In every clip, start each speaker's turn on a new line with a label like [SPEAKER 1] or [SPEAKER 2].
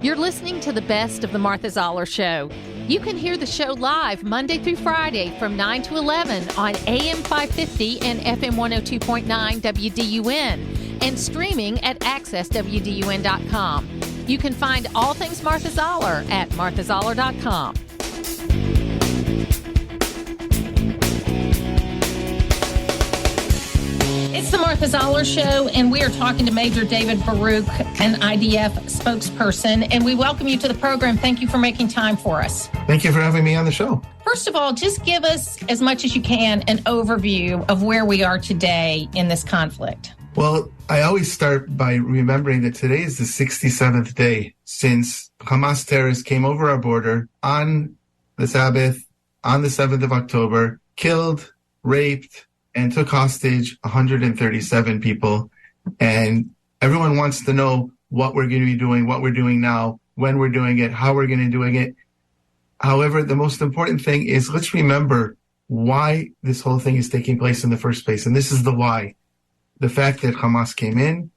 [SPEAKER 1] You're listening to the best of the Martha Zoller Show. You can hear the show live Monday through Friday from 9 to 11 on AM 550 and FM 102.9 WDUN and streaming at accesswdun.com. You can find all things Martha Zoller at marthazoller.com. It's the Martha Zoller Show, and we are talking to Major David Baruch, an IDF spokesperson, and we welcome you to the program. Thank you for making time for us.
[SPEAKER 2] Thank you for having me on the show.
[SPEAKER 1] First of all, just give us, as much as you can, an overview of where we are today in this conflict.
[SPEAKER 2] Well, I always start by remembering that today is the 67th day since Hamas terrorists came over our border on the Sabbath, on the 7th of October, killed, raped, and took hostage 137 people. And everyone wants to know what we're going to be doing, what we're doing now, when we're doing it, how we're going to be doing it. However, the most important thing is let's remember why this whole thing is taking place in the first place. And this is the why. The fact that Hamas came in,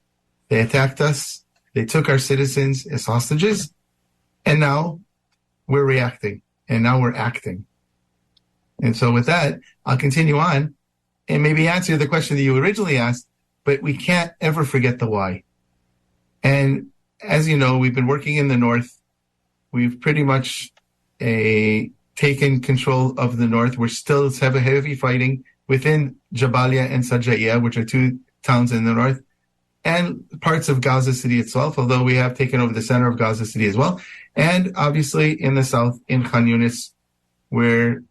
[SPEAKER 2] they attacked us, they took our citizens as hostages, and now we're reacting, and now we're acting. And so with that, I'll continue on and maybe answer the question that you originally asked, but we can't ever forget the why. And as you know, we've been working in the north. We've pretty much taken control of the north. We're still heavy fighting within Jabalia and Sajaiya, which are two towns in the north, and parts of Gaza City itself, although we have taken over the center of Gaza City as well. And obviously in the south, in Khan Yunis, where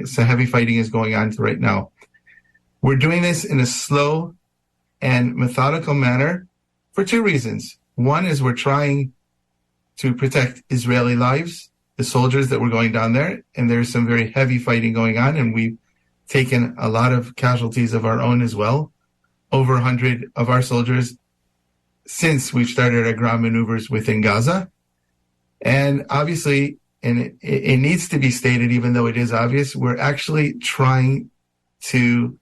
[SPEAKER 2] some heavy fighting is going on right now. We're doing this in a slow and methodical manner for two reasons. One is we're trying to protect Israeli lives, the soldiers that were going down there, and there's some very heavy fighting going on, and we've taken a lot of casualties of our own as well, over 100 of our soldiers since we've started our ground maneuvers within Gaza. And obviously, and it needs to be stated, even though it is obvious, we're actually trying to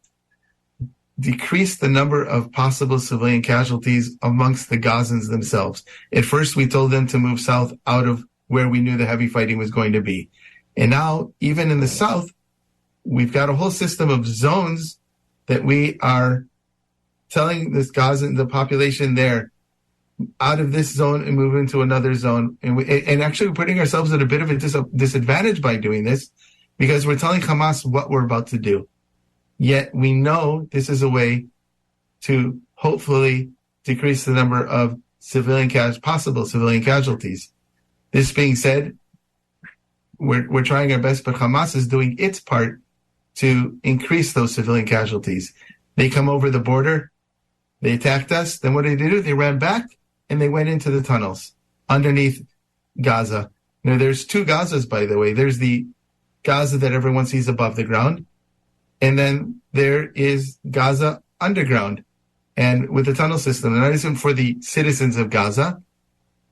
[SPEAKER 2] decrease the number of possible civilian casualties amongst the Gazans themselves. At first, we told them to move south out of where we knew the heavy fighting was going to be. And now, even in the south, we've got a whole system of zones that we are telling this Gazan, the population there, out of this zone and move into another zone. And actually putting ourselves at a bit of a disadvantage by doing this, because we're telling Hamas what we're about to do. Yet we know this is a way to hopefully decrease the number of possible civilian casualties. This being said, we're trying our best, but Hamas is doing its part to increase those civilian casualties. They come over the border, they attacked us, then what did they do? They ran back and they went into the tunnels underneath Gaza. Now there's two Gazas, by the way. There's the Gaza that everyone sees above the ground, and then there is Gaza underground, and with the tunnel system. And that isn't for the citizens of Gaza.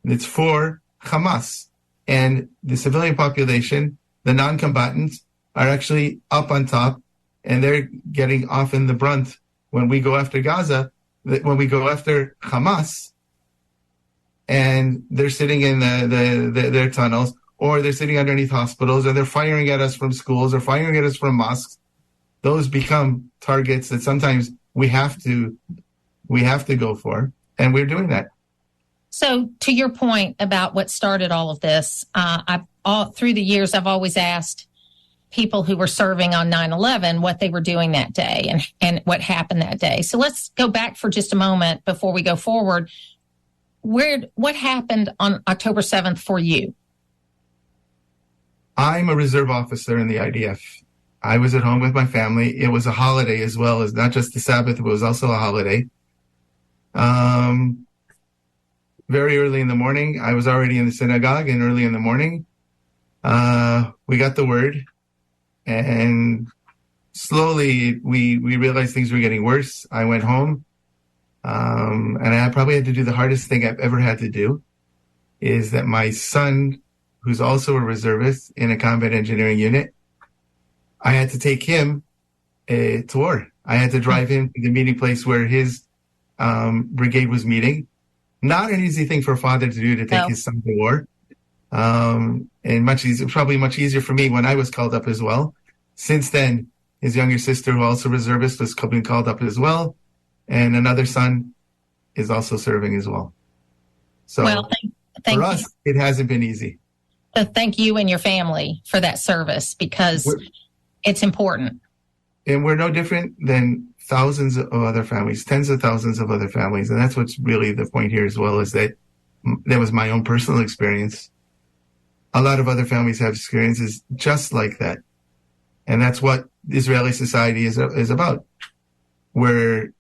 [SPEAKER 2] It's for Hamas. And the civilian population, the non-combatants, are actually up on top, and they're getting off in the brunt when we go after Gaza, when we go after Hamas, and they're sitting in their tunnels, or they're sitting underneath hospitals, or they're firing at us from schools, or firing at us from mosques. Those become targets that sometimes we have to go for, and we're doing that.
[SPEAKER 1] So, to your point about what started all of this, through the years, I've always asked people who were serving on 9/11 what they were doing that day and what happened that day. So let's go back for just a moment before we go forward. What happened on October 7th for you?
[SPEAKER 2] I'm a reserve officer in the IDF. I was at home with my family. It was a holiday as well, as not just the Sabbath, it was also a holiday. Very early in the morning, I was already in the synagogue, and early in the morning, we got the word, and slowly we realized things were getting worse. I went home, and I probably had to do the hardest thing I've ever had to do, is that my son, who's also a reservist in a combat engineering unit, I had to take him to war. I had to drive him to the meeting place where his brigade was meeting. Not an easy thing for a father to do, to take his son to war. And probably much easier for me when I was called up as well. Since then, his younger sister, who also reservist, was being called up as well. And another son is also serving as well. So for us, it hasn't been easy.
[SPEAKER 1] So thank you and your family for that service, because it's important.
[SPEAKER 2] And we're no different than thousands of other families, tens of thousands of other families. And that's what's really the point here as well, is that was my own personal experience. A lot of other families have experiences just like that. And that's what Israeli society is about. We're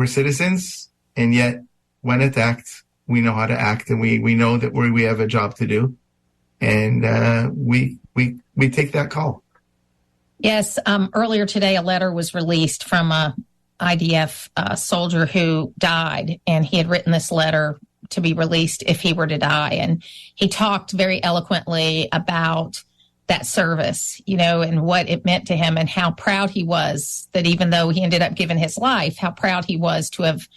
[SPEAKER 2] citizens, and yet when attacked, we know how to act, and we know that we have a job to do. And we take that call.
[SPEAKER 1] Yes. Earlier today, a letter was released from a IDF soldier who died, and he had written this letter to be released if he were to die. And he talked very eloquently about that service, and what it meant to him, and how proud he was that even though he ended up giving his life, how proud he was to have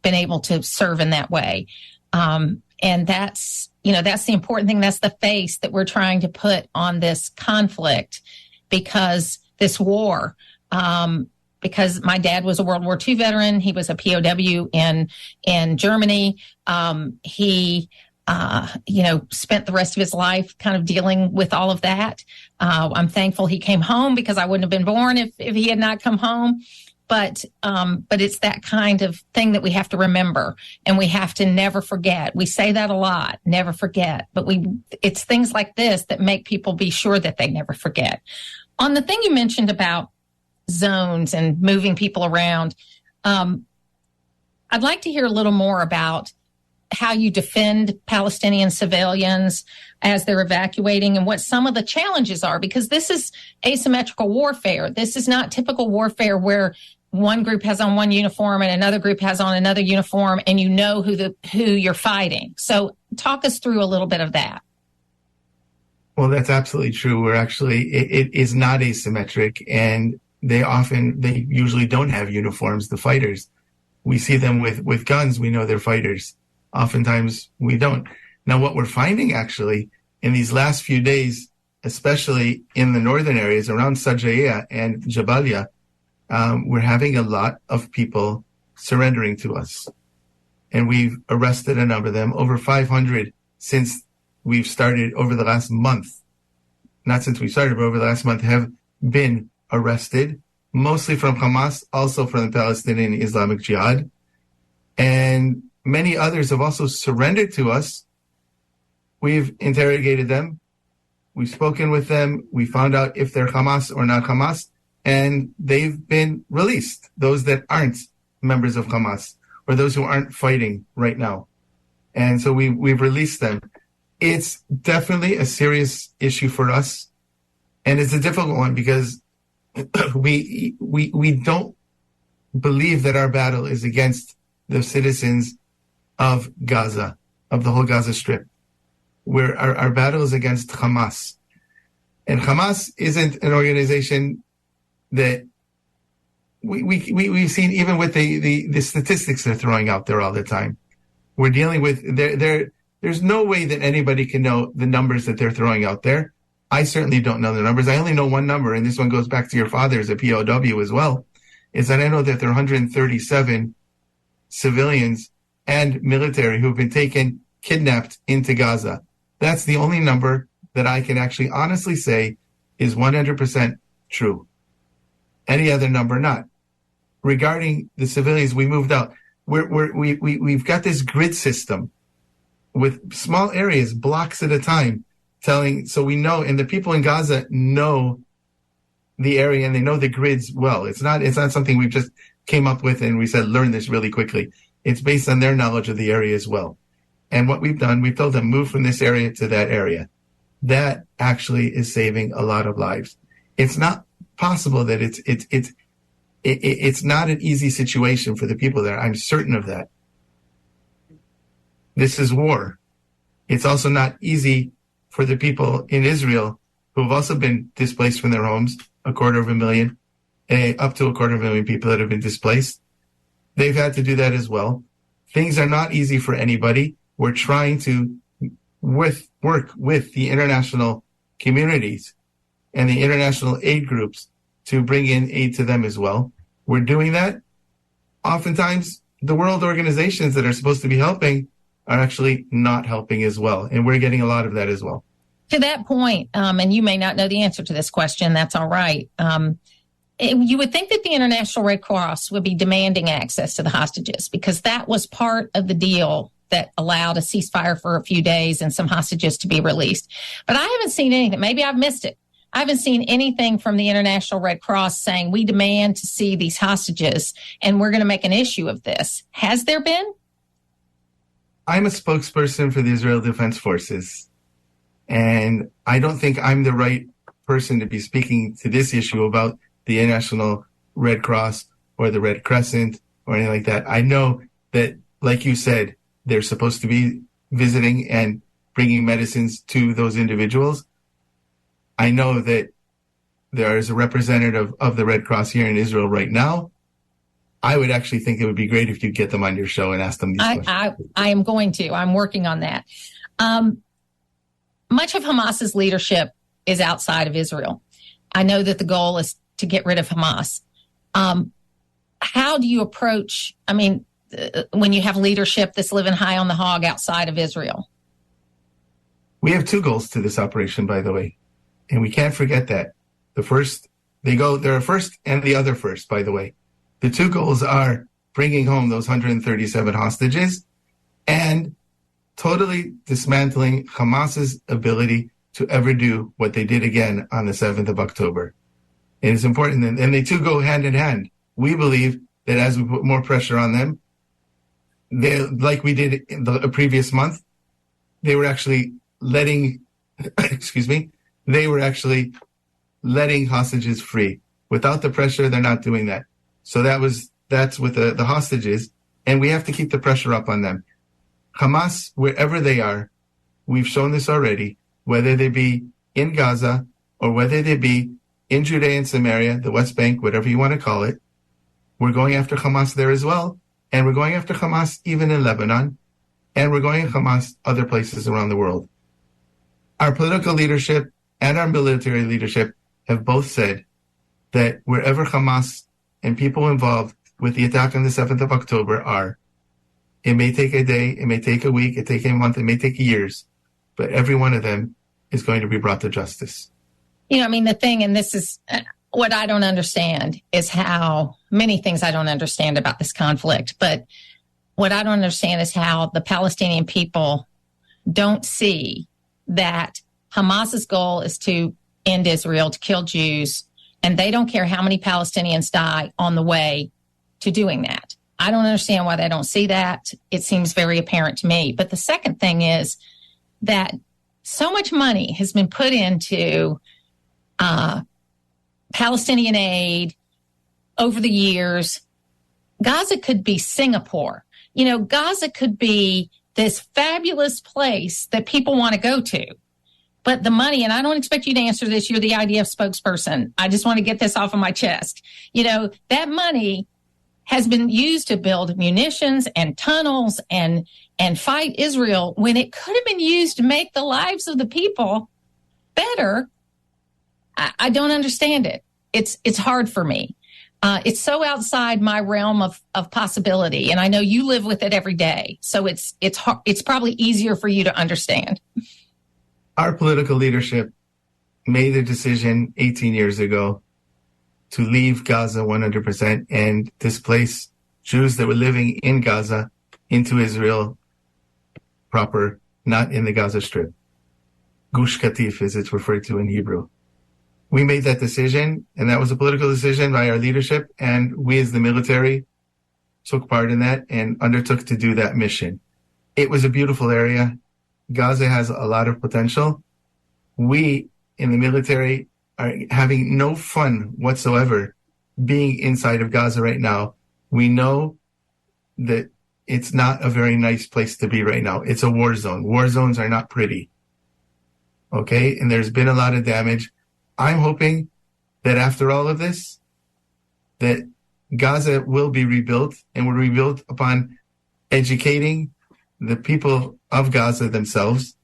[SPEAKER 1] been able to serve in that way. And that's the important thing. That's the face that we're trying to put on this conflict, because this war, because my dad was a World War II veteran. He was a POW in Germany. He spent the rest of his life kind of dealing with all of that. I'm thankful he came home, because I wouldn't have been born if he had not come home. But it's that kind of thing that we have to remember, and we have to never forget. We say that a lot, never forget, but it's things like this that make people be sure that they never forget. On the thing you mentioned about zones and moving people around, I'd like to hear a little more about how you defend Palestinian civilians as they're evacuating, and what some of the challenges are, because this is asymmetrical warfare. This is not typical warfare where one group has on one uniform and another group has on another uniform, and you know who you're fighting. So talk us through a little bit of that.
[SPEAKER 2] Well, that's absolutely true. We're actually, it is not asymmetric, and they usually don't have uniforms, the fighters. We see them with guns. We know they're fighters. Oftentimes we don't. Now, what we're finding actually in these last few days, especially in the northern areas around Sajaya and Jabalia, we're having a lot of people surrendering to us. And we've arrested a number of them, over 500 since we've started over the last month. Not since we started, but over the last month have been arrested, mostly from Hamas, also from the Palestinian Islamic Jihad. And many others have also surrendered to us. We've interrogated them. We've spoken with them. We found out if they're Hamas or not Hamas, and they've been released, those that aren't members of Hamas or those who aren't fighting right now. And so we've released them. It's definitely a serious issue for us, and it's a difficult one, because we don't believe that our battle is against the citizens of Gaza, of the whole Gaza Strip. Where our battle is against Hamas. And Hamas isn't an organization that we've seen, even with the statistics they're throwing out there all the time. We're dealing with, there's no way that anybody can know the numbers that they're throwing out there. I certainly don't know the numbers. I only know one number, and this one goes back to your father as a POW as well, is that I know that there are 137 civilians and military who have been kidnapped into Gaza. That's the only number that I can actually honestly say is 100% true. Any other number, not. Regarding the civilians we moved out, we've got this grid system with small areas, blocks at a time, so we know, and the people in Gaza know the area and they know the grids well. It's not something we've just came up with and we said, learn this really quickly. It's based on their knowledge of the area as well. And what we've done, we've told them, move from this area to that area. That actually is saving a lot of lives. It's not possible that it's not an easy situation for the people there. I'm certain of that. This is war. It's also not easy for the people in Israel who have also been displaced from their homes, 250,000, up to 250,000 people that have been displaced. They've had to do that as well. Things are not easy for anybody. We're trying to work with the international communities and the international aid groups to bring in aid to them as well. We're doing that. Oftentimes, the world organizations that are supposed to be helping are actually not helping as well. And we're getting a lot of that as well.
[SPEAKER 1] To that point, and you may not know the answer to this question, that's all right. You would think that the International Red Cross would be demanding access to the hostages because that was part of the deal that allowed a ceasefire for a few days and some hostages to be released. But I haven't seen anything. Maybe I've missed it. I haven't seen anything from the International Red Cross saying we demand to see these hostages and we're going to make an issue of this. Has there been?
[SPEAKER 2] I'm a spokesperson for the Israel Defense Forces, and I don't think I'm the right person to be speaking to this issue about the International Red Cross or the Red Crescent or anything like that. I know that, like you said, they're supposed to be visiting and bringing medicines to those individuals. I know that there is a representative of the Red Cross here in Israel right now. I would actually think it would be great if you get them on your show and ask them these questions.
[SPEAKER 1] I am going to. I'm working on that. Much of Hamas's leadership is outside of Israel. I know that the goal is to get rid of Hamas. How do you approach, when you have leadership that's living high on the hog outside of Israel?
[SPEAKER 2] We have two goals to this operation, by the way. And we can't forget that. There are first and the other first, by the way. The two goals are bringing home those 137 hostages and totally dismantling Hamas's ability to ever do what they did again on the 7th of October. It is important, and they two go hand in hand. We believe that as we put more pressure on them, like we did in the previous month, they were actually letting, they were actually letting hostages free. Without the pressure, they're not doing that. So that's with the hostages, and we have to keep the pressure up on them. Hamas, wherever they are, we've shown this already, whether they be in Gaza or whether they be in Judea and Samaria, the West Bank, whatever you want to call it, we're going after Hamas there as well, and we're going after Hamas even in Lebanon, and we're going after Hamas other places around the world. Our political leadership and our military leadership have both said that wherever Hamas and people involved with the attack on the 7th of October are, it may take a day, it may take a week, it may take a month, it may take years, but every one of them is going to be brought to justice.
[SPEAKER 1] The thing, and this is what I don't understand, is how many things I don't understand about this conflict, but what I don't understand is how the Palestinian people don't see that Hamas's goal is to end Israel, to kill Jews, and they don't care how many Palestinians die on the way to doing that. I don't understand why they don't see that. It seems very apparent to me. But the second thing is that so much money has been put into Palestinian aid over the years. Gaza could be Singapore. Gaza could be this fabulous place that people want to go to. But the money, and I don't expect you to answer this, you're the IDF spokesperson. I just want to get this off of my chest. That money has been used to build munitions and tunnels and fight Israel when it could have been used to make the lives of the people better. I don't understand it. It's hard for me. It's so outside my realm of possibility. And I know you live with it every day. So it's probably easier for you to understand.
[SPEAKER 2] Our political leadership made a decision 18 years ago to leave Gaza 100% and displace Jews that were living in Gaza into Israel proper, not in the Gaza Strip. Gush Katif, as it's referred to in Hebrew. We made that decision, and that was a political decision by our leadership, and we as the military took part in that and undertook to do that mission. It was a beautiful area. Gaza has a lot of potential. We in the military are having no fun whatsoever being inside of Gaza right now. We know that it's not a very nice place to be right now. It's a war zone. War zones are not pretty. Okay? And there's been a lot of damage. I'm hoping that after all of this, that Gaza will be rebuilt and will rebuilt upon educating the people of Gaza themselves.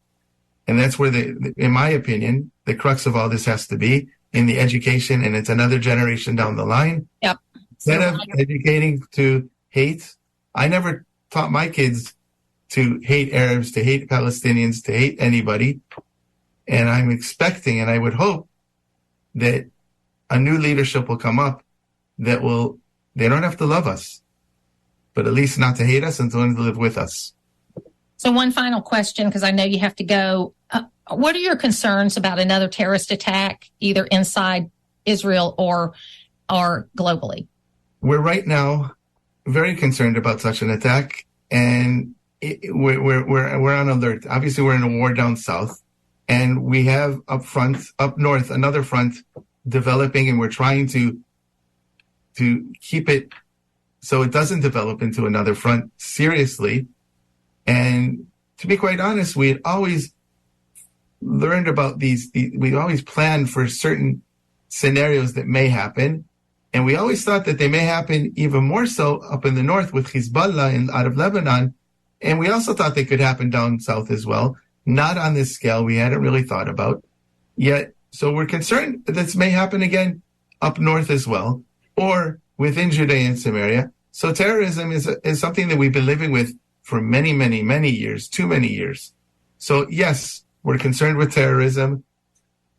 [SPEAKER 2] And that's where, in my opinion, the crux of all this has to be, in the education, and it's another generation down the line.
[SPEAKER 1] Yep.
[SPEAKER 2] Instead of educating to hate, I never taught my kids to hate Arabs, to hate Palestinians, to hate anybody. And I'm expecting, and I would hope, that a new leadership will come up that they don't have to love us, but at least not to hate us and to want to live with us.
[SPEAKER 1] So one final question, because I know you have to go. What are your concerns about another terrorist attack, either inside Israel or globally?
[SPEAKER 2] We're right now very concerned about such an attack, and we're on alert. Obviously, we're in a war down south, and we have up north, another front developing, and we're trying to keep it so it doesn't develop into another front seriously. And to be quite honest, we had always learned about we always planned for certain scenarios that may happen. And we always thought that they may happen even more so up in the north with Hezbollah out of Lebanon. And we also thought they could happen down south as well. Not on this scale we hadn't really thought about yet. So we're concerned that this may happen again up north as well, or within Judea and Samaria. So terrorism is something that we've been living with for many, many, many years, too many years. So yes, we're concerned with terrorism.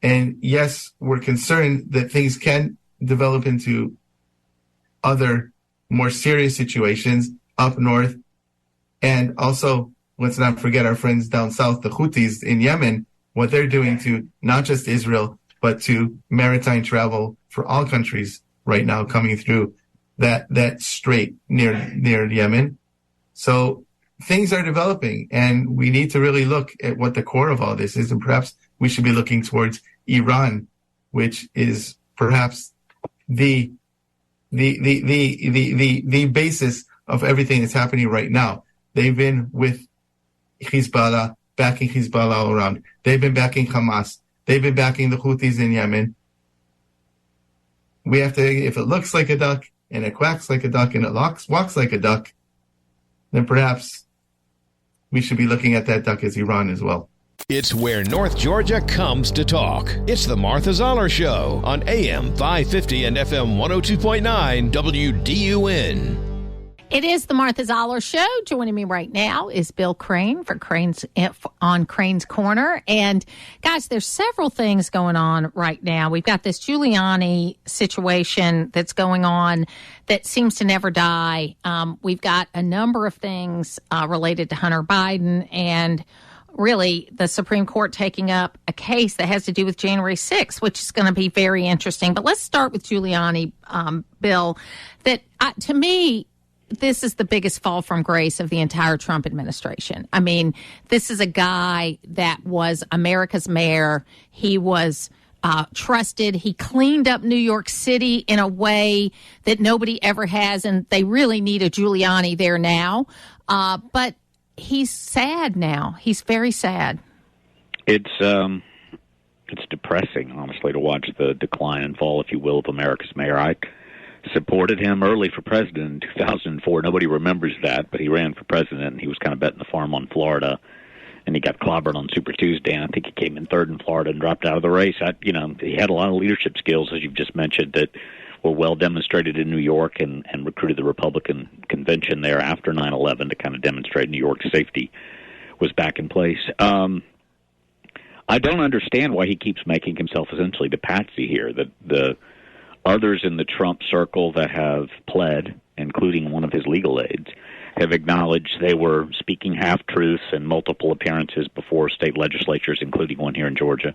[SPEAKER 2] And yes, we're concerned that things can develop into other more serious situations up north. And also, let's not forget our friends down south, the Houthis in Yemen, what they're doing to not just Israel, but to maritime travel for all countries right now coming through that strait near Yemen. So things are developing, and we need to really look at what the core of all this is. And perhaps we should be looking towards Iran, which is perhaps the basis of everything that's happening right now. They've been with Hezbollah, backing Hezbollah all around. They've been backing Hamas. They've been backing the Houthis in Yemen. We have to, if it looks like a duck and it quacks like a duck and it walks like a duck, then perhaps we should be looking at that duck as Iran as well.
[SPEAKER 3] It's where North Georgia comes to talk. It's the Martha Zoller Show on AM 550 and FM 102.9 WDUN.
[SPEAKER 1] It is the Martha Zoller Show. Joining me right now is Bill Crane on Crane's Corner. And guys, there's several things going on right now. We've got this Giuliani situation that's going on that seems to never die. We've got a number of things related to Hunter Biden, and really the Supreme Court taking up a case that has to do with January 6th, which is going to be very interesting. But let's start with Giuliani, Bill. That to me, this is the biggest fall from grace of the entire Trump administration. I mean, this is a guy that was America's mayor. He was trusted. He cleaned up New York City in a way that nobody ever has, and they really need a Giuliani there now. But he's sad now. He's very sad.
[SPEAKER 4] It's depressing, honestly, to watch the decline and fall, if you will, of America's mayor. I supported him early for president in 2004. Nobody remembers that, but he ran for president, and he was kind of betting the farm on Florida, and he got clobbered on Super Tuesday, and I think he came in third in Florida and dropped out of the race. He had a lot of leadership skills, as you've just mentioned, that were well demonstrated in New York, and recruited the Republican convention there after 9/11 to kind of demonstrate New York's safety was back in place. I don't understand why he keeps making himself essentially the patsy here. The others in the Trump circle that have pled, including one of his legal aides, have acknowledged they were speaking half-truths in multiple appearances before state legislatures, including one here in Georgia.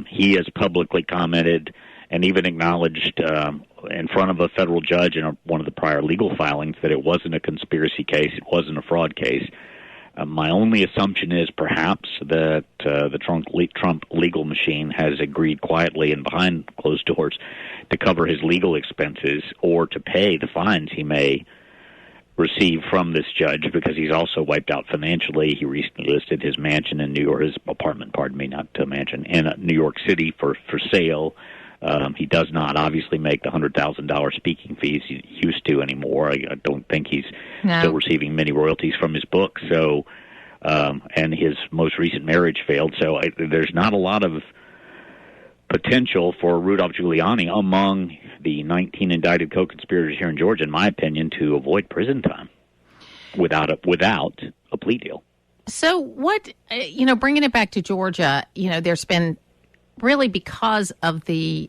[SPEAKER 4] He has publicly commented and even acknowledged in front of a federal judge in one of the prior legal filings that it wasn't a conspiracy case, it wasn't a fraud case. My only assumption is perhaps that the Trump legal machine has agreed quietly and behind closed doors to cover his legal expenses or to pay the fines he may receive from this judge, because he's also wiped out financially. He recently listed his mansion in New York, his apartment, pardon me, not a mansion, in New York City for sale. He does not obviously make the $100,000 speaking fees he used to anymore. I don't think he's still receiving many royalties from his book. So, and his most recent marriage failed. So there's not a lot of potential for Rudolph Giuliani among the 19 indicted co-conspirators here in Georgia, in my opinion, to avoid prison time without a plea deal.
[SPEAKER 1] So what, bringing it back to Georgia, there's been really, because of the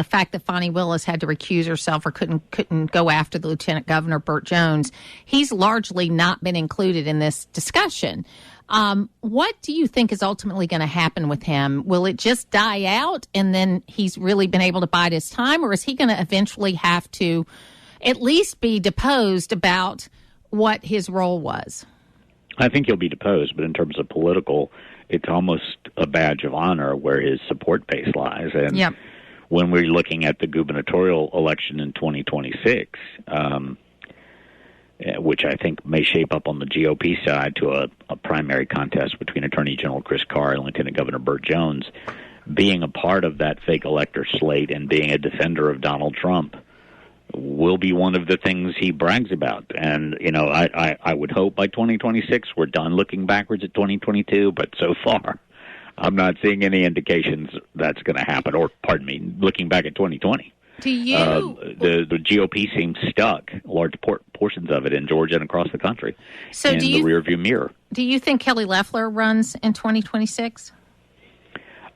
[SPEAKER 1] fact that Fonnie Willis had to recuse herself or couldn't go after the Lieutenant Governor, Burt Jones, he's largely not been included in this discussion. What do you think is ultimately going to happen with him? Will it just die out and then he's really been able to bide his time, or is he going to eventually have to at least be deposed about what his role was?
[SPEAKER 4] I think he'll be deposed, but in terms of political, it's almost a badge of honor where his support base lies. And when we're looking at the gubernatorial election in 2026, which I think may shape up on the GOP side to a primary contest between Attorney General Chris Carr and Lieutenant Governor Burt Jones, being a part of that fake elector slate and being a defender of Donald Trump will be one of the things he brags about. And, I would hope by 2026 we're done looking backwards at 2022, but so far I'm not seeing any indications that's going to happen, or, pardon me, looking back at 2020.
[SPEAKER 1] Do you?
[SPEAKER 4] The GOP seems stuck, large portions of it in Georgia and across the country, in the rearview mirror.
[SPEAKER 1] Do you think Kelly Loeffler runs in 2026?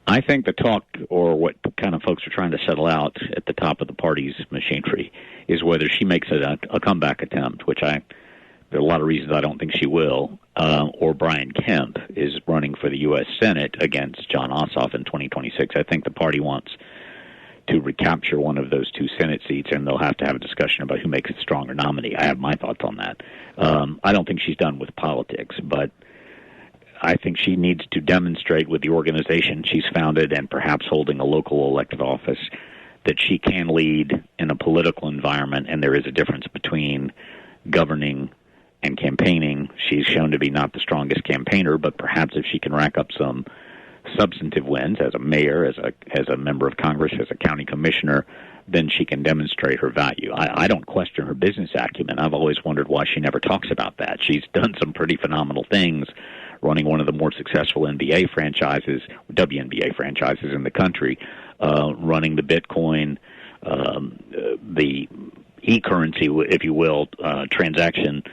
[SPEAKER 4] I think the talk, or what kind of folks are trying to settle out at the top of the party's machinery, is whether she makes it a comeback attempt, which there are a lot of reasons I don't think she will, or Brian Kemp is running for the U.S. Senate against John Ossoff in 2026. I think the party wants to recapture one of those two Senate seats, and they'll have to have a discussion about who makes a stronger nominee. I have my thoughts on that. I don't think she's done with politics, but I think she needs to demonstrate with the organization she's founded and perhaps holding a local elected office that she can lead in a political environment, and there is a difference between governing and campaigning. She's shown to be not the strongest campaigner, but perhaps if she can rack up some substantive wins as a mayor, as a member of Congress, as a county commissioner, then she can demonstrate her value. I don't question her business acumen. I've always wondered why she never talks about that. She's done some pretty phenomenal things, running one of the more successful WNBA franchises in the country, running the Bitcoin, the e-currency, if you will, transaction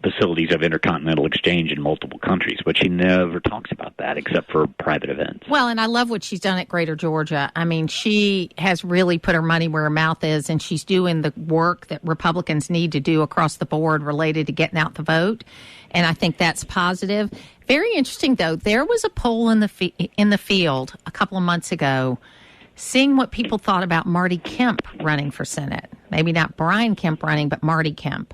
[SPEAKER 4] facilities of intercontinental exchange in multiple countries, but she never talks about that except for private events.
[SPEAKER 1] Well, and I love what she's done at Greater Georgia. I mean, she has really put her money where her mouth is, and she's doing the work that Republicans need to do across the board related to getting out the vote, and I think that's positive. Very interesting, though. There was a poll in the field a couple of months ago seeing what people thought about Marty Kemp running for Senate. Maybe not Brian Kemp running, but Marty Kemp.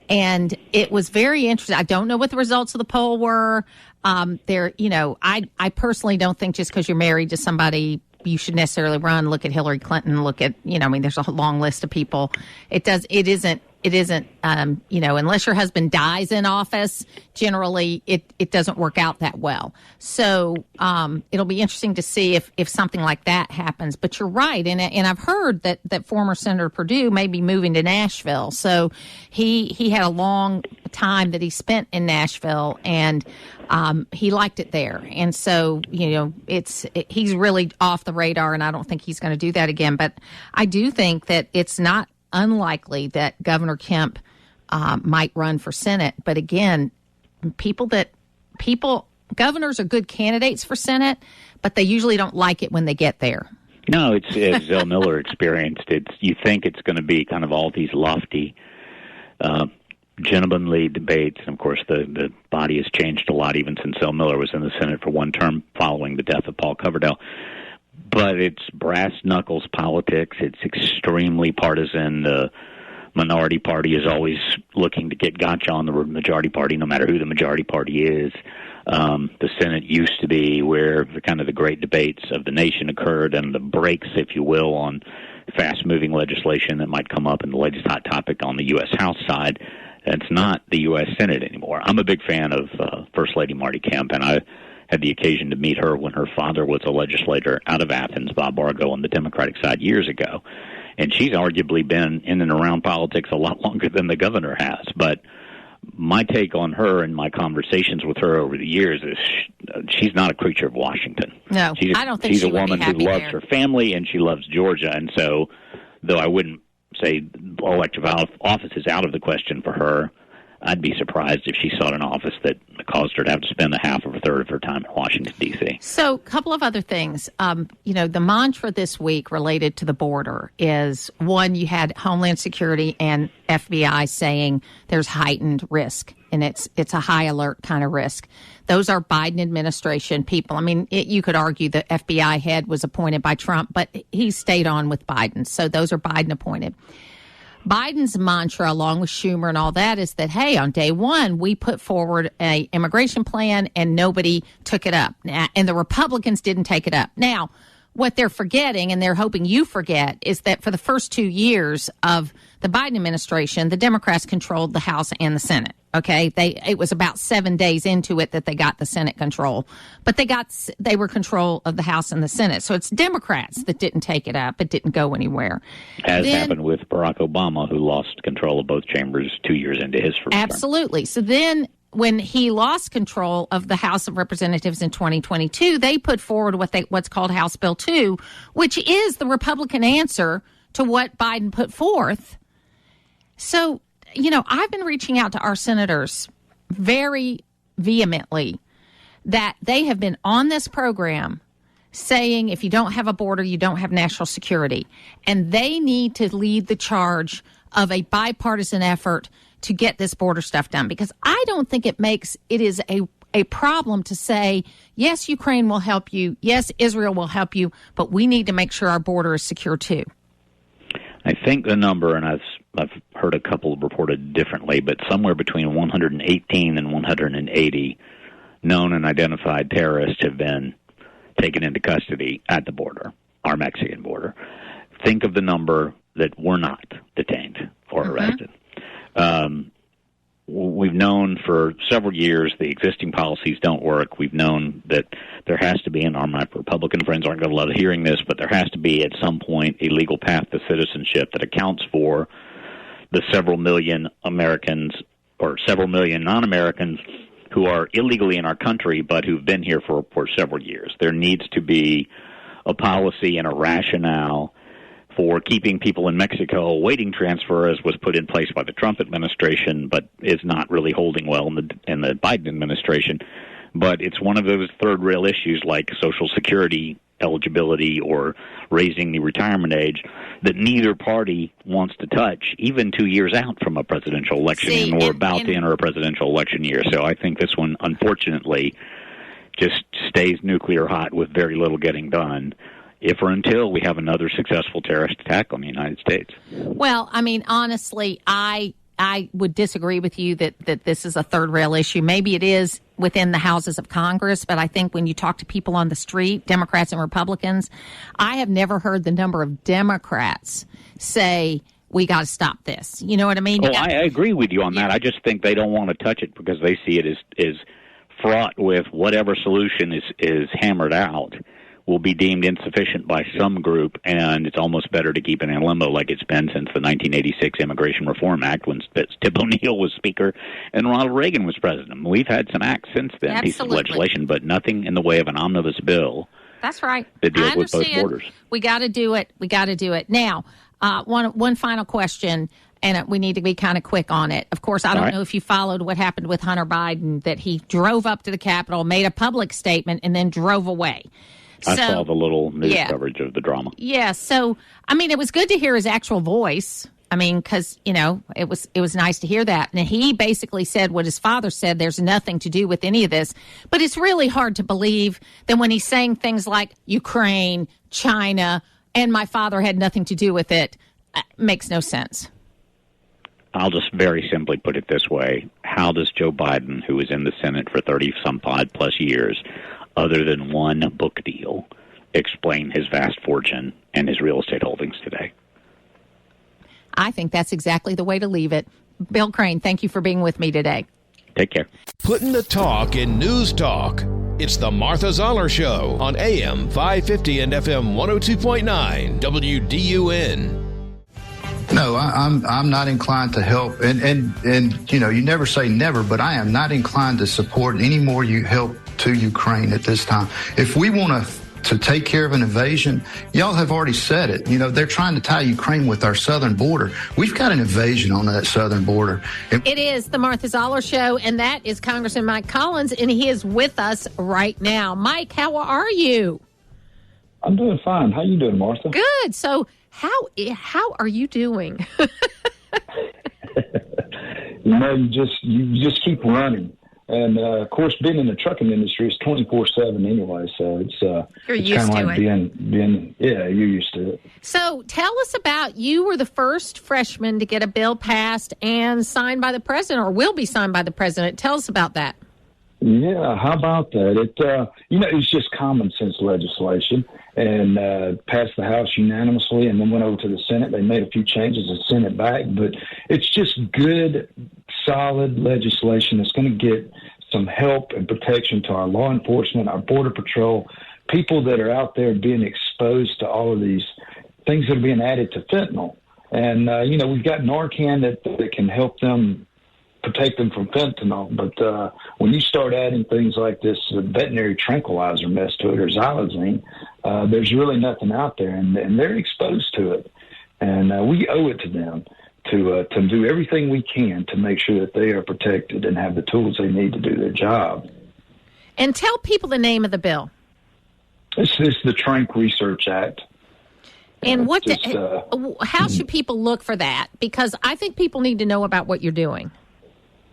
[SPEAKER 1] And it was very interesting. I don't know what the results of the poll were. I personally don't think just because you're married to somebody you should necessarily run. Look at Hillary Clinton. Look at, there's a long list of people. It isn't, unless your husband dies in office, generally it doesn't work out that well. So it'll be interesting to see if something like that happens. But you're right. And I've heard that former Senator Perdue may be moving to Nashville. So he had a long time that he spent in Nashville, and he liked it there. And so, he's really off the radar, and I don't think he's going to do that again. But I do think that it's not unlikely that Governor Kemp might run for Senate. But again, governors are good candidates for Senate, but they usually don't like it when they get there.
[SPEAKER 4] No, it's as Zell Miller experienced. You think it's going to be kind of all these lofty, gentlemanly debates. And of course, the body has changed a lot even since Zell Miller was in the Senate for one term following the death of Paul Coverdell. But it's brass knuckles politics. It's extremely partisan. The minority party is always looking to get gotcha on the majority party, no matter who the majority party is. The Senate used to be where the great debates of the nation occurred, and the breaks, if you will, on fast-moving legislation that might come up in the latest hot topic on the U.S. House side. It's not the U.S. Senate anymore. I'm a big fan of First Lady Marty Kemp, and I had the occasion to meet her when her father was a legislator out of Athens, Bob Argo, on the Democratic side years ago. And she's arguably been in and around politics a lot longer than the governor has. But my take on her and my conversations with her over the years is she's not a creature of Washington.
[SPEAKER 1] No, I don't think
[SPEAKER 4] she's
[SPEAKER 1] she
[SPEAKER 4] a
[SPEAKER 1] would
[SPEAKER 4] woman
[SPEAKER 1] be happy
[SPEAKER 4] who loves
[SPEAKER 1] there.
[SPEAKER 4] her family, and she loves Georgia. And so, though I wouldn't say elective office is out of the question for her, I'd be surprised if she sought an office that caused her to have to spend a half or a third of her time in Washington, D.C.
[SPEAKER 1] So a couple of other things. The mantra this week related to the border is, one, you had Homeland Security and FBI saying there's heightened risk, and it's a high alert kind of risk. Those are Biden administration people. I mean, you could argue the FBI head was appointed by Trump, but he stayed on with Biden. So those are Biden appointed. Biden's mantra, along with Schumer and all that, is that, hey, on day one, we put forward an immigration plan and nobody took it up. And the Republicans didn't take it up. Now, what they're forgetting, and they're hoping you forget, is that for the first 2 years of the Biden administration, the Democrats controlled the House and the Senate. Okay, it was about 7 days into it that they got the Senate control, but they were control of the House and the Senate. So it's Democrats that didn't take it up. It didn't go anywhere.
[SPEAKER 4] As happened with Barack Obama, who lost control of both chambers 2 years into his first term.
[SPEAKER 1] Absolutely. So then when he lost control of the House of Representatives in 2022, they put forward what's called House Bill 2, which is the Republican answer to what Biden put forth. So, I've been reaching out to our senators very vehemently that they have been on this program saying if you don't have a border, you don't have national security. And they need to lead the charge of a bipartisan effort to get this border stuff done, because I don't think it is a problem to say, yes, Ukraine will help you. Yes, Israel will help you, but we need to make sure our border is secure too.
[SPEAKER 4] I think the number, and I've heard a couple reported differently, but somewhere between 118 and 180 known and identified terrorists have been taken into custody at the border, our Mexican border. Think of the number that were not detained or arrested. We've known for several years the existing policies don't work. We've known that there has to be, and my Republican friends aren't going to love hearing this, but there has to be at some point a legal path to citizenship that accounts for the several million Americans or several million non-Americans who are illegally in our country but who've been here for several years. There needs to be a policy and a rationale for keeping people in Mexico awaiting transfer, as was put in place by the Trump administration, but is not really holding well in the Biden administration. But it's one of those third rail issues like Social Security eligibility or raising the retirement age that neither party wants to touch, even 2 years out from a presidential election, and we're about to enter a presidential election year. So I think this one, unfortunately, just stays nuclear hot with very little getting done, if or until we have another successful terrorist attack on the United States.
[SPEAKER 1] Well, I mean, honestly, I would disagree with you that this is a third rail issue. Maybe it is within the houses of Congress, but I think when you talk to people on the street, Democrats and Republicans, I have never heard the number of Democrats say, we got to stop this. You know what I mean?
[SPEAKER 4] I agree with you on that. I just think they don't want to touch it because they see it as fraught with whatever solution is hammered out will be deemed insufficient by some group, and it's almost better to keep it in limbo like it's been since the 1986 Immigration Reform Act when Tip O'Neill was Speaker and Ronald Reagan was President. We've had some acts since then, pieces of legislation, but nothing in the way of an omnibus bill.
[SPEAKER 1] That's right.
[SPEAKER 4] That deals with both borders.
[SPEAKER 1] We got to do it. We got to do it. Now, one final question, and we need to be kind of quick on it. Of course, I don't know if you followed what happened with Hunter Biden, that he drove up to the Capitol, made a public statement, and then drove away.
[SPEAKER 4] I saw the little news coverage of the drama.
[SPEAKER 1] Yeah. So, I mean, it was good to hear his actual voice. I mean, because, it was nice to hear that. And he basically said what his father said, there's nothing to do with any of this. But it's really hard to believe that when he's saying things like Ukraine, China, and my father had nothing to do with it, makes no sense.
[SPEAKER 4] I'll just very simply put it this way. How does Joe Biden, who was in the Senate for 30-some-odd plus years, other than one book deal, explain his vast fortune and his real estate holdings today?
[SPEAKER 1] I think that's exactly the way to leave it. Bill Crane, thank you for being with me today.
[SPEAKER 4] Take care.
[SPEAKER 3] Putting the talk in news talk. It's the Martha Zoller Show on AM 550 and FM 102.9 WDUN.
[SPEAKER 5] No, I'm not inclined to help, and you know, you never say never, but I am not inclined to support any more help to Ukraine at this time. If we want to take care of an invasion, y'all have already said it. You know, they're trying to tie Ukraine with our southern border. We've got an invasion on that southern border.
[SPEAKER 1] It is the Martha Zoller Show, and that is Congressman Mike Collins, and he is with us right now. Mike, how are you?
[SPEAKER 6] I'm doing fine. How you doing, Martha?
[SPEAKER 1] Good. So how are you doing?
[SPEAKER 6] You just keep running. And, of course, being in the trucking industry is 24/7 anyway, so it's
[SPEAKER 1] you're used to
[SPEAKER 6] like
[SPEAKER 1] it.
[SPEAKER 6] you're used to it.
[SPEAKER 1] So tell us about, you were the first freshman to get a bill passed and signed by the president, or will be signed by the president. Tell us about that.
[SPEAKER 6] Yeah, how about that? It's just common sense legislation, and passed the House unanimously, and then went over to the Senate. They made a few changes and sent it back, but it's just good, solid legislation that's going to get some help and protection to our law enforcement, our Border Patrol, people that are out there being exposed to all of these things that are being added to fentanyl. And, we've got Narcan that can help them, protect them from fentanyl. But when you start adding things like this veterinary tranquilizer mess to it, or xylazine, there's really nothing out there, and they're exposed to it. And we owe it to them to do everything we can to make sure that they are protected and have the tools they need to do their job.
[SPEAKER 1] And tell people the name of the bill.
[SPEAKER 6] It's the Trank Research Act.
[SPEAKER 1] And how should people look for that? Because I think people need to know about what you're doing.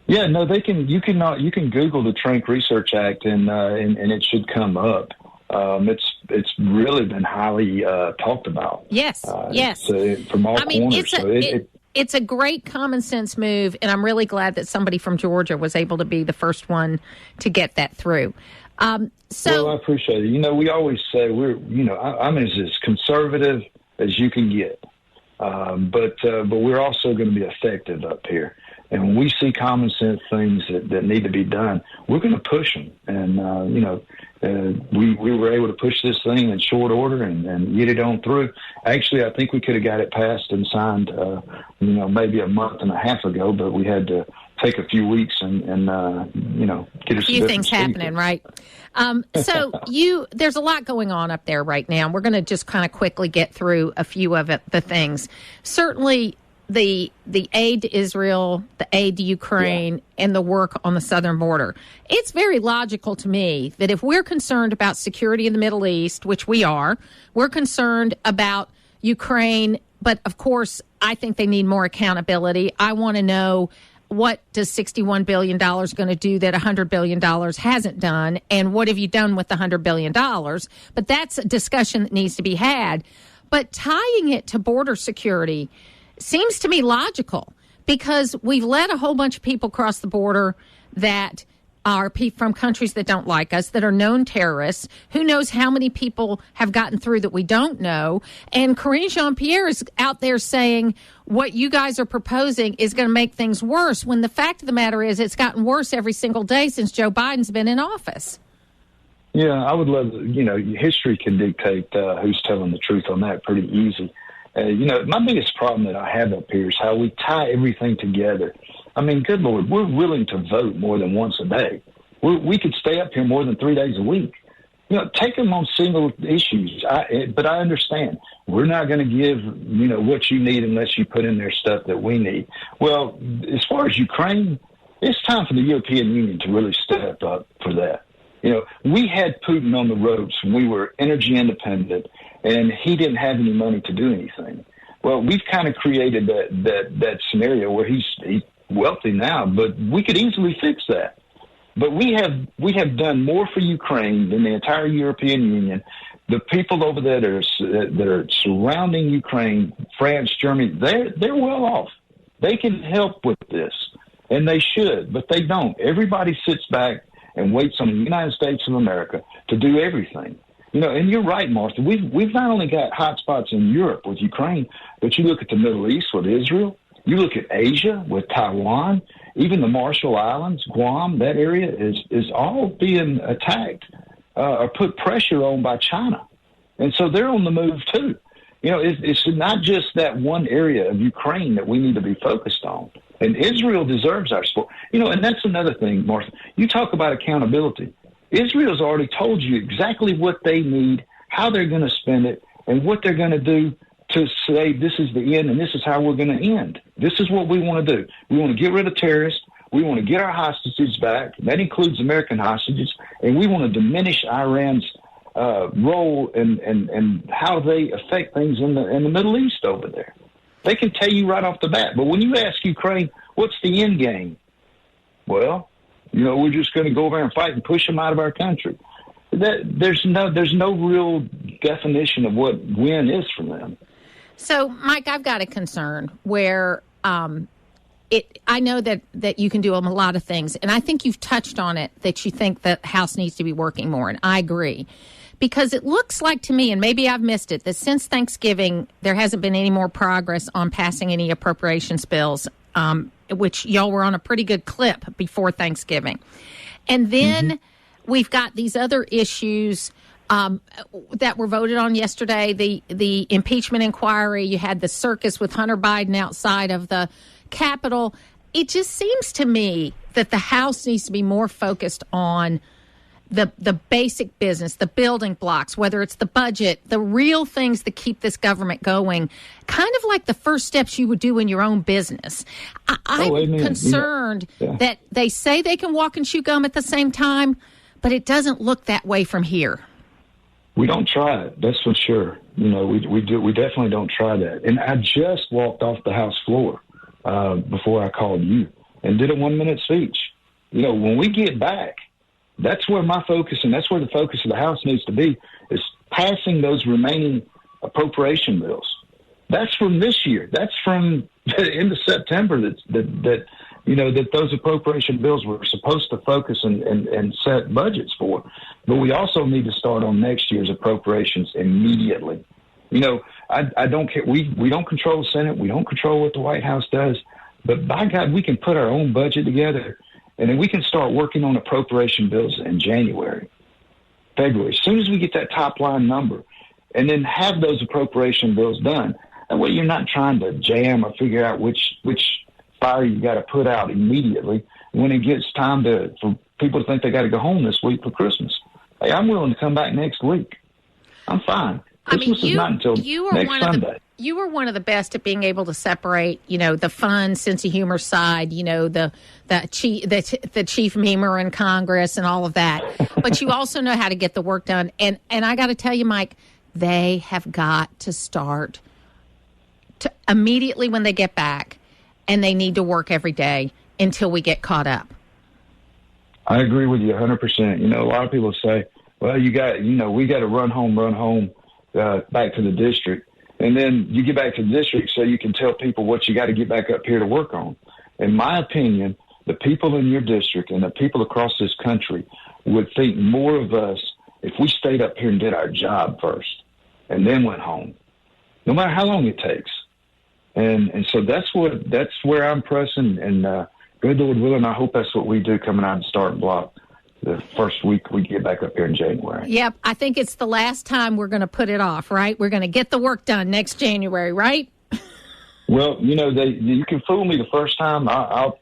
[SPEAKER 6] Yeah, no, they can. You can Google the Trank Research Act, and it should come up. It's really been highly talked about.
[SPEAKER 1] Yes, yes.
[SPEAKER 6] From all corners.
[SPEAKER 1] It's a great common sense move, and I'm really glad that somebody from Georgia was able to be the first one to get that through.
[SPEAKER 6] Well, I appreciate it. We always say I'm as conservative as you can get, but we're also going to be effective up here. And when we see common sense things that need to be done, we're going to push them. And, we were able to push this thing in short order and get it on through. Actually, I think we could have got it passed and signed, maybe a month and a half ago, but we had to take a few weeks and get
[SPEAKER 1] a few things happening, right? So there's a lot going on up there right now. We're going to just kind of quickly get through a few of the things. Certainly, the aid to Israel, the aid to Ukraine, and the work on the southern border. It's very logical to me that if we're concerned about security in the Middle East, which we are, we're concerned about Ukraine, but of course, I think they need more accountability. I want to know, what does $61 billion going to do that $100 billion hasn't done? And what have you done with the $100 billion? But that's a discussion that needs to be had. But tying it to border security seems to me logical, because we've let a whole bunch of people cross the border that are from countries that don't like us, that are known terrorists. Who knows how many people have gotten through that we don't know? And Karine Jean-Pierre is out there saying what you guys are proposing is going to make things worse, when the fact of the matter is it's gotten worse every single day since Joe Biden's been in office.
[SPEAKER 6] Yeah, I would love, history can dictate who's telling the truth on that pretty easy. My biggest problem that I have up here is how we tie everything together. I mean, good Lord, we're willing to vote more than once a day. We could stay up here more than 3 days a week. Take them on single issues. But I understand. We're not going to give, what you need unless you put in there stuff that we need. Well, as far as Ukraine, it's time for the European Union to really step up for that. We had Putin on the ropes when we were energy independent, and he didn't have any money to do anything. Well, we've kind of created that scenario where he's wealthy now, but we could easily fix that. But we have done more for Ukraine than the entire European Union. The people over there that are surrounding Ukraine, France, Germany, they're well off. They can help with this, and they should, but they don't. Everybody sits back and waits on the United States of America to do everything. And you're right, Martha. We've not only got hot spots in Europe with Ukraine, but you look at the Middle East with Israel. You look at Asia with Taiwan, even the Marshall Islands, Guam, that area is all being attacked or put pressure on by China. And so they're on the move too. It's not just that one area of Ukraine that we need to be focused on. And Israel deserves our support. And that's another thing, Martha. You talk about accountability. Israel's already told you exactly what they need, how they're going to spend it, and what they're going to do to say this is the end and this is how we're going to end. This is what we want to do. We want to get rid of terrorists. We want to get our hostages back. That includes American hostages. And we want to diminish Iran's role and how they affect things in the Middle East over there. They can tell you right off the bat. But when you ask Ukraine, what's the end game? Well, we're just going to go over and fight and push them out of our country. There's no real definition of what win is for them.
[SPEAKER 1] So, Mike, I've got a concern where I know that you can do a lot of things, and I think you've touched on it, that you think the House needs to be working more, and I agree. Because it looks like to me, and maybe I've missed it, that since Thanksgiving, there hasn't been any more progress on passing any appropriations bills, which y'all were on a pretty good clip before Thanksgiving. And then we've got these other issues that were voted on yesterday, the impeachment inquiry. You had the circus with Hunter Biden outside of the Capitol. It just seems to me that the House needs to be more focused on the basic business, the building blocks, whether it's the budget, the real things that keep this government going, kind of like the first steps you would do in your own business. I'm concerned that they say they can walk and chew gum at the same time, but it doesn't look that way from here.
[SPEAKER 6] We don't try it, that's for sure. We definitely don't try that. And I just walked off the House floor before I called you and did a 1-minute speech. When we get back, that's where my focus, and that's where the focus of the House needs to be, is passing those remaining appropriation bills. That's from this year. That's from the end of September that those appropriation bills were supposed to focus and set budgets for. But we also need to start on next year's appropriations immediately. I don't care. We don't control the Senate. We don't control what the White House does. But by God, we can put our own budget together. And then we can start working on appropriation bills in January, February, as soon as we get that top line number, and then have those appropriation bills done. That way you're not trying to jam or figure out which fire you got to put out immediately when it gets time for people to think they got to go home this week for Christmas. Hey, I'm willing to come back next week. I'm fine. Christmas is not until next Sunday.
[SPEAKER 1] You were one of the best at being able to separate, the fun, sense of humor side, the chief memer in Congress and all of that. But you also know how to get the work done. And I got to tell you, Mike, they have got to start to immediately when they get back, and they need to work every day until we get caught up.
[SPEAKER 6] I agree with you 100%. A lot of people say, well, we got to run home back to the district. And then you get back to the district so you can tell people what you got to get back up here to work on. In my opinion, the people in your district and the people across this country would think more of us if we stayed up here and did our job first and then went home, no matter how long it takes. And so that's where I'm pressing. And good Lord willing, I hope that's what we do coming out of the starting block the first week we get back up here in January.
[SPEAKER 1] Yep. I think it's the last time we're going to put it off, right? We're going to get the work done next January, right?
[SPEAKER 6] Well, you can fool me the first time. I'll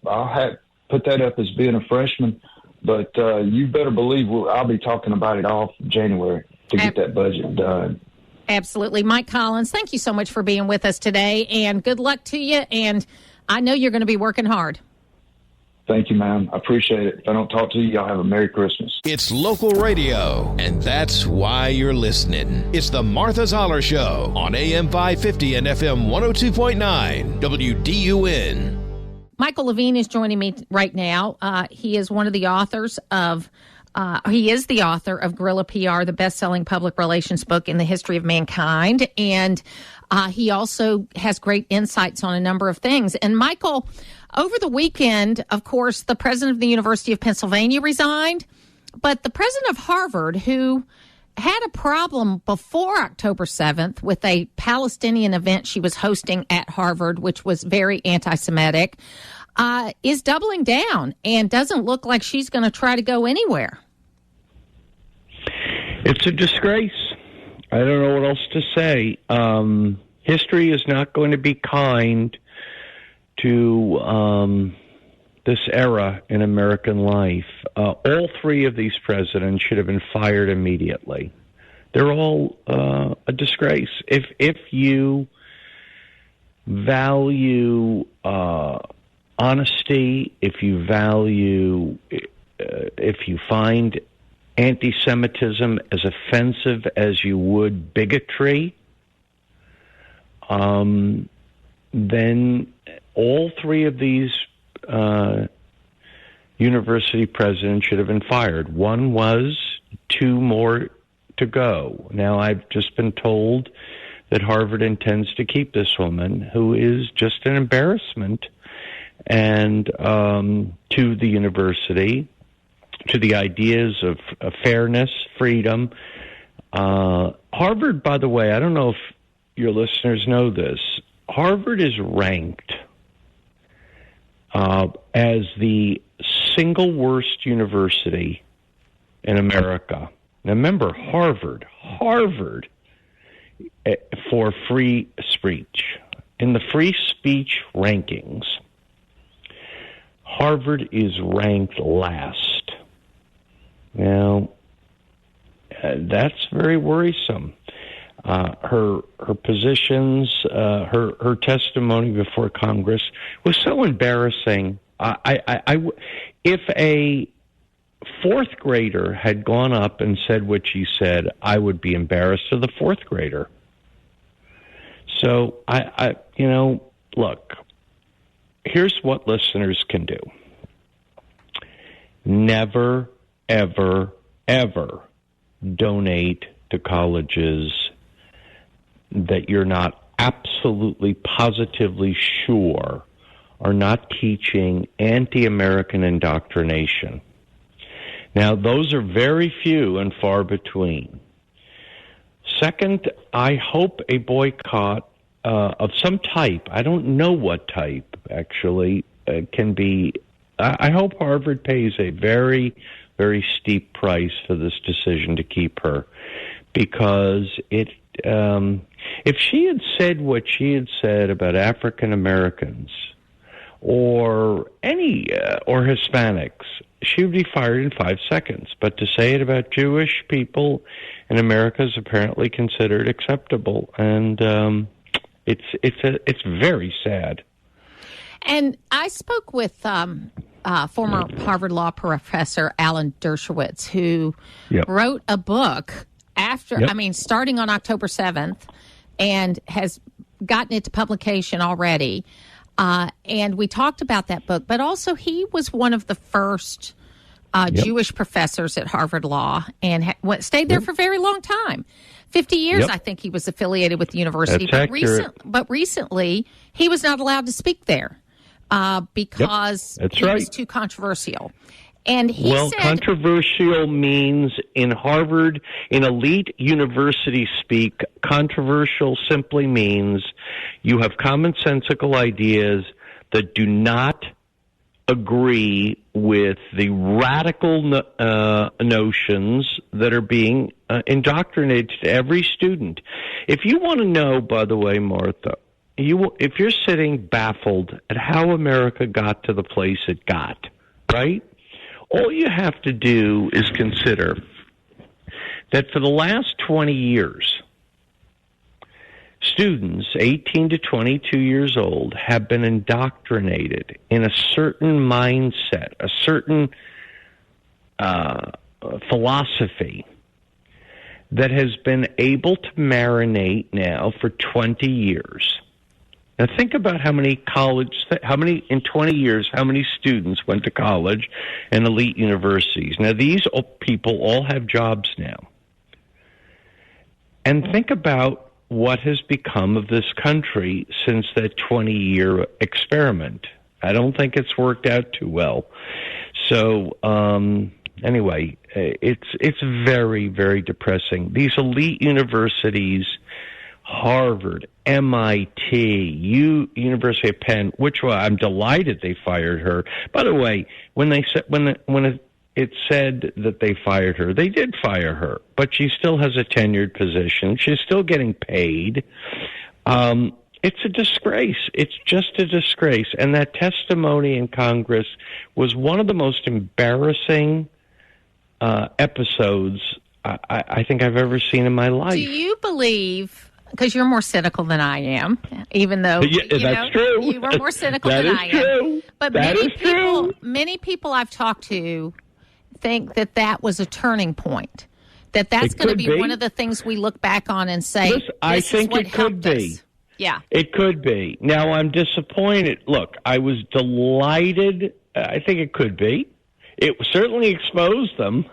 [SPEAKER 6] put that up as being a freshman, but you better believe I'll be talking about it all January to get that budget done.
[SPEAKER 1] Absolutely. Mike Collins, thank you so much for being with us today, and good luck to you. And I know you're going to be working hard.
[SPEAKER 6] Thank you, ma'am. I appreciate it. If I don't talk to you, y'all have a Merry Christmas.
[SPEAKER 3] It's local radio, and that's why you're listening. It's the Martha Zoller Show on AM 550 and FM 102.9 WDUN.
[SPEAKER 1] Michael Levine is joining me right now. He is one of the authors of he is the author of Guerilla PR, the best-selling public relations book in the history of mankind. And he also has great insights on a number of things. And Michael, over the weekend, of course, the president of the University of Pennsylvania resigned, but the president of Harvard, who had a problem before October 7th with a Palestinian event she was hosting at Harvard, which was very anti-Semitic, is doubling down and doesn't look like she's going to try to go anywhere.
[SPEAKER 7] It's a disgrace. I don't know what else to say. History is not going to be kind to this era in American life. All three of these presidents should have been fired immediately. They're all a disgrace. If you value honesty, if you find anti-Semitism as offensive as you would bigotry, then all three of these university presidents should have been fired. One was, two more to go. Now, I've just been told that Harvard intends to keep this woman, who is just an embarrassment, and to the university, to the ideas of fairness, freedom. Harvard, by the way, I don't know if your listeners know this, Harvard is ranked as the single worst university in America. Now remember, Harvard, for free speech. In the free speech rankings, Harvard is ranked last. Now, that's very worrisome. Her positions, her testimony before Congress was so embarrassing. If a fourth grader had gone up and said what she said, I would be embarrassed of the fourth grader. So look, here's what listeners can do. Never, ever, ever donate to colleges that you're not absolutely, positively sure are not teaching anti-American indoctrination. Now, those are very few and far between. Second, I hope a boycott of some type, I don't know what type, actually, can be. I hope Harvard pays a very, very steep price for this decision to keep her, because if she had said what she had said about African Americans or or Hispanics, she would be fired in 5 seconds. But to say it about Jewish people in America is apparently considered acceptable, and it's very sad.
[SPEAKER 1] And I spoke with former Harvard Law professor Alan Dershowitz, who wrote a book starting on October 7th, and has gotten it to publication already. And we talked about that book, but also he was one of the first Jewish professors at Harvard Law, and stayed there for a very long time. 50 years, I think he was affiliated with the university. But recently, he was not allowed to speak there because he was too controversial. And he said,
[SPEAKER 7] controversial means in Harvard, in elite university speak, controversial simply means you have commonsensical ideas that do not agree with the radical notions that are being indoctrinated to every student. If you want to know, by the way, Martha, if you're sitting baffled at how America got to the place it got, right? All you have to do is consider that for the last 20 years, students 18 to 22 years old have been indoctrinated in a certain mindset, a certain philosophy that has been able to marinate now for 20 years. Now think about in 20 years, how many students went to college and elite universities. Now these people all have jobs now. And think about what has become of this country since that 20-year experiment. I don't think it's worked out too well. So Anyway, it's very, very depressing. These elite universities, Harvard, MIT, University of Penn, which I'm delighted they fired her. By the way, when they said it said that they fired her, they did fire her, but she still has a tenured position. She's still getting paid. It's a disgrace. It's just a disgrace. And that testimony in Congress was one of the most embarrassing episodes I think I've ever seen in my life.
[SPEAKER 1] Do you believe, because you're more cynical than I am, even though
[SPEAKER 7] that's true.
[SPEAKER 1] You were more cynical than I am. But many people I've talked to think that was a turning point. That's going to be one of the things we look back on and say,
[SPEAKER 7] I think it could be.
[SPEAKER 1] Yeah.
[SPEAKER 7] It could be. Now, I'm disappointed. Look, I was delighted. I think it could be. It certainly exposed them.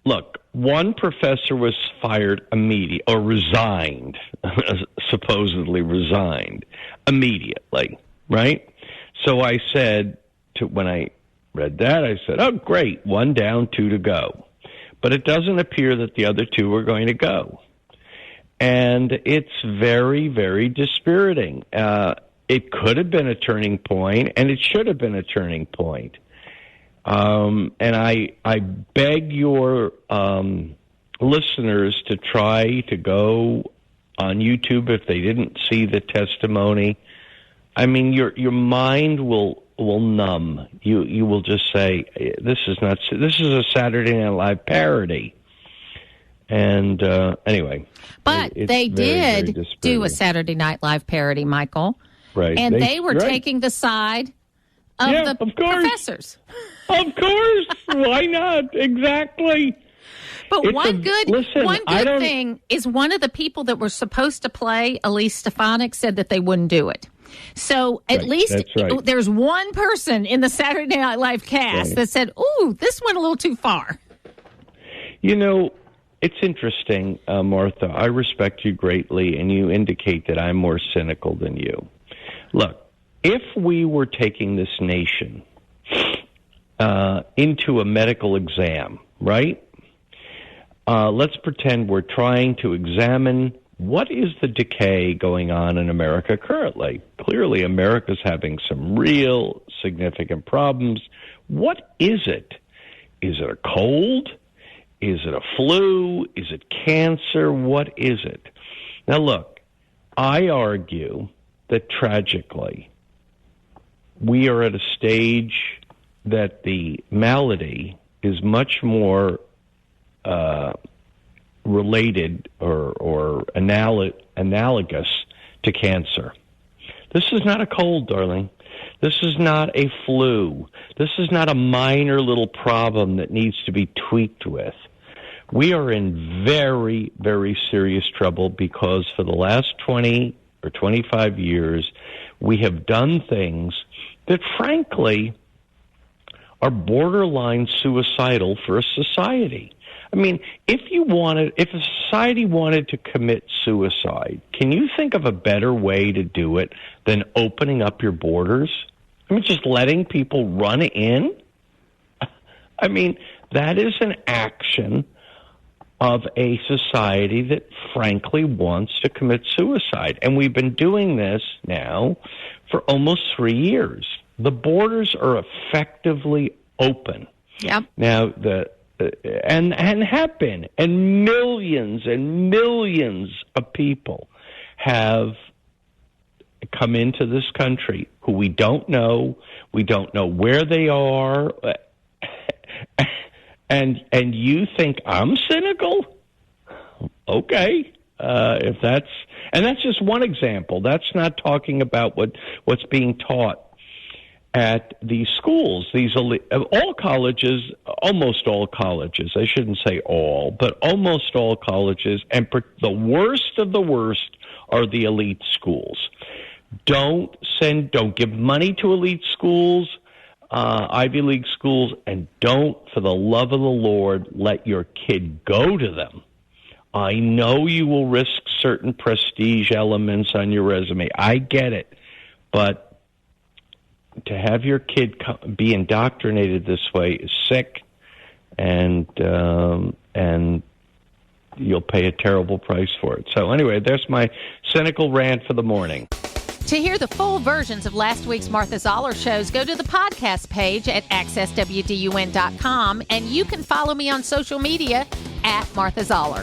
[SPEAKER 7] Look, one professor was fired immediately, or resigned, supposedly resigned, immediately, right? So I said, when I read that, I said, oh, great, 1 down, 2 to go. But it doesn't appear that the other 2 are going to go. And it's very, very dispiriting. It could have been a turning point, and it should have been a turning point. And I beg your listeners to try to go on YouTube if they didn't see the testimony. I mean, your mind will numb. You will just say, this is a Saturday Night Live parody. And anyway.
[SPEAKER 1] But they did do a Saturday Night Live parody, Michael.
[SPEAKER 7] Right.
[SPEAKER 1] And they were taking the side of the professors.
[SPEAKER 7] Of course. Why not? Exactly.
[SPEAKER 1] But one good thing is one of the people that were supposed to play, Elise Stefanik, said that they wouldn't do it. So at least there's one person in the Saturday Night Live cast that said, ooh, this went a little too far.
[SPEAKER 7] You know, it's interesting, Martha. I respect you greatly, and you indicate that I'm more cynical than you. Look, if we were taking this nation into a medical exam, right? Let's pretend we're trying to examine what is the decay going on in America currently. Clearly, America's having some real significant problems. What is it? Is it a cold? Is it a flu? Is it cancer? What is it? Now, look, I argue that tragically, we are at a stage that the malady is much more related or analogous to cancer. This is not a cold, darling. This is not a flu. This is not a minor little problem that needs to be tweaked with. We are in very, very serious trouble because for the last 20 or 25 years, we have done things that, frankly, are borderline suicidal for a society. I mean, if a society wanted to commit suicide, can you think of a better way to do it than opening up your borders? I mean, just letting people run in? I mean, that is an action of a society that frankly wants to commit suicide. And we've been doing this now for almost 3 years. The borders are effectively open.
[SPEAKER 1] Yep.
[SPEAKER 7] Now, and have been, and millions of people have come into this country who we don't know where they are, and you think I'm cynical? Okay, if that's just one example. That's not talking about what's being taught at these schools, all colleges, almost all colleges, I shouldn't say all, but almost all colleges, and the worst of the worst are the elite schools. Don't give money to elite schools, Ivy League schools, and don't, for the love of the Lord, let your kid go to them. I know you will risk certain prestige elements on your resume. I get it, but to have your kid be indoctrinated this way is sick, and you'll pay a terrible price for it. So anyway, there's my cynical rant for the morning.
[SPEAKER 1] To hear the full versions of last week's Martha Zoller shows, go to the podcast page at accesswdun.com, and you can follow me on social media at Martha Zoller.